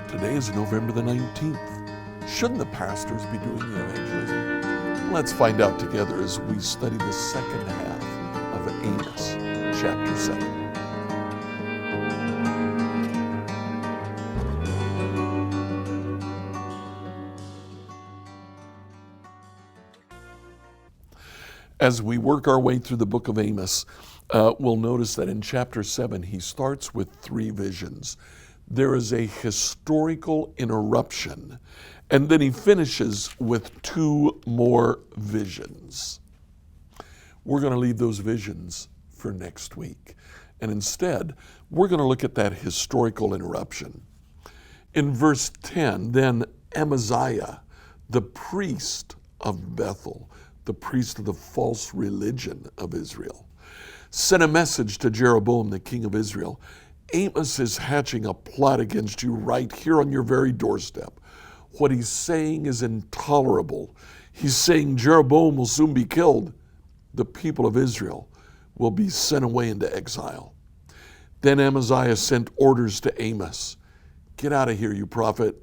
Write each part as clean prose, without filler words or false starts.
Today is November the 19th. Shouldn't the pastors be doing the evangelism? Let's find out together as we study the second half of Amos, chapter 7. As we work our way through the book of Amos, we'll notice that in chapter 7, he starts with 3 visions. There is a historical interruption, and then he finishes with 2 more visions. We're going to leave those visions for next week, and instead, we're going to look at that historical interruption. In verse 10, then Amaziah, the priest of Bethel, the priest of the false religion of Israel, sent a message to Jeroboam, the king of Israel. Amos is hatching a plot against you right here on your very doorstep. What he's saying is intolerable. He's saying Jeroboam will soon be killed. The people of Israel will be sent away into exile. Then Amaziah sent orders to Amos. Get out of here, you prophet.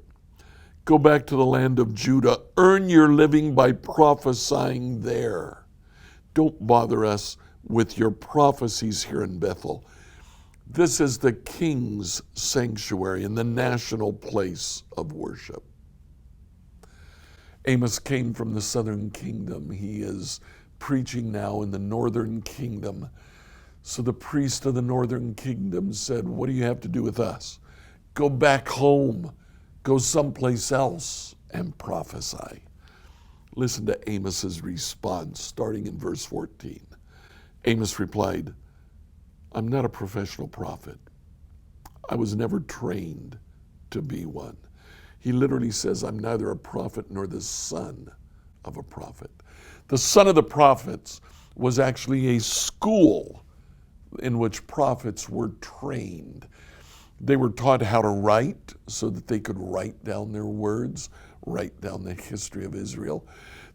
Go back to the land of Judah. Earn your living by prophesying there. Don't bother us with your prophecies here in Bethel. This is the king's sanctuary and the national place of worship. Amos came from the southern kingdom. He is preaching now in the northern kingdom. So the priest of the northern kingdom said, what do you have to do with us? Go back home. Go someplace else and prophesy. Listen to Amos's response, starting in verse 14. Amos replied, I'm not a professional prophet. I was never trained to be one. He literally says, I'm neither a prophet nor the son of a prophet. The son of the prophets was actually a school in which prophets were trained. They were taught how to write so that they could write down their words, write down the history of Israel.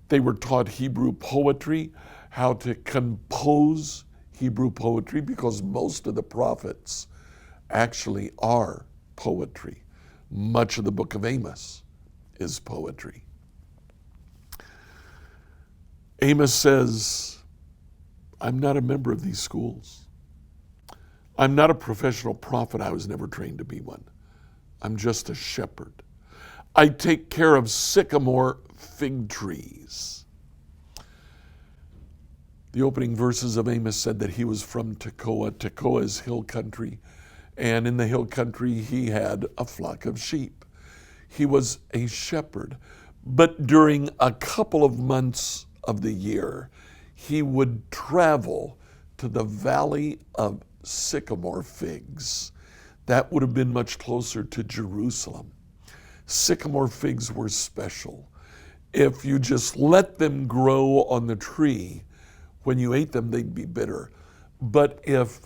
They were taught Hebrew poetry, how to compose Hebrew poetry, because most of the prophets actually are poetry. Much of the book of Amos is poetry. Amos says, I'm not a member of these schools. I'm not a professional prophet. I was never trained to be one. I'm just a shepherd. I take care of sycamore fig trees. The opening verses of Amos said that he was from Tekoa. Tekoa is hill country, and in the hill country he had a flock of sheep. He was a shepherd, but during a couple of months of the year, he would travel to the valley of sycamore figs. That would have been much closer to Jerusalem. Sycamore figs were special. If you just let them grow on the tree, when you ate them, they'd be bitter. But if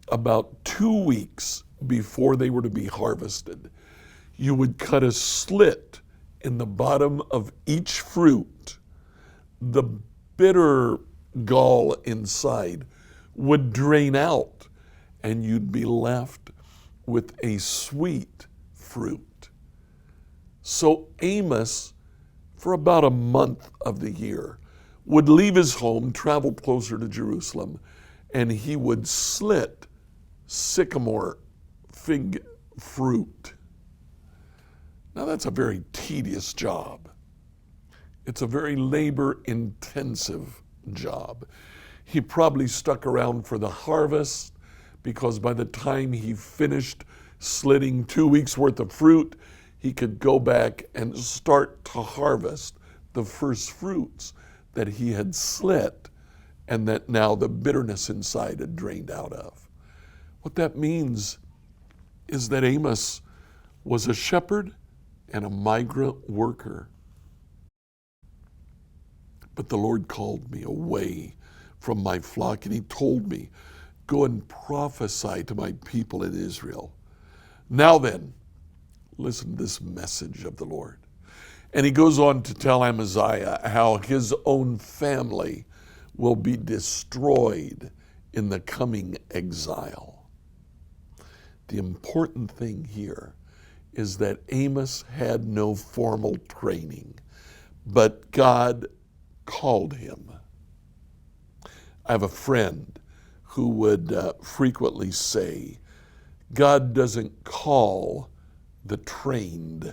about 2 weeks before they were to be harvested, you would cut a slit in the bottom of each fruit, the bitter gall inside would drain out, and you'd be left with a sweet fruit. So Amos, for about a month of the year, would leave his home, travel closer to Jerusalem, and he would slit sycamore fig fruit. Now that's a very tedious job. It's a very labor-intensive job. He probably stuck around for the harvest, because by the time he finished slitting 2 weeks worth of fruit, he could go back and start to harvest the first fruits that he had slit and that now the bitterness inside had drained out of. What that means is that Amos was a shepherd and a migrant worker. But the Lord called me away from my flock, and he told me, go and prophesy to my people in Israel. Now then, listen to this message of the Lord. And he goes on to tell Amaziah how his own family will be destroyed in the coming exile. The important thing here is that Amos had no formal training, but God called him. I have a friend who would frequently say, God doesn't call the trained,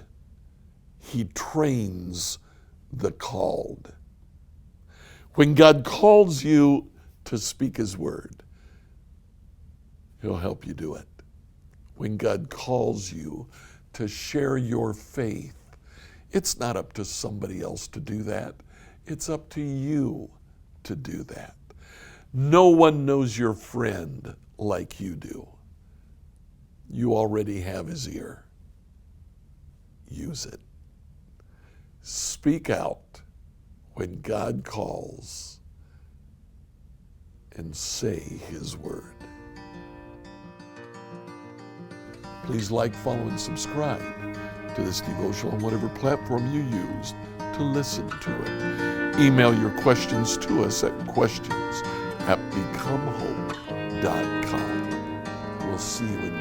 He trains the called. When God calls you to speak His word, He'll help you do it. When God calls you to share your faith, it's not up to somebody else to do that. It's up to you to do that. No one knows your friend like you do. You already have his ear. Use it. Speak out when God calls and say His word. Please like, follow, and subscribe to this devotional on whatever platform you use to listen to it. Email your questions to us at questions@becomehope.com. We'll see you in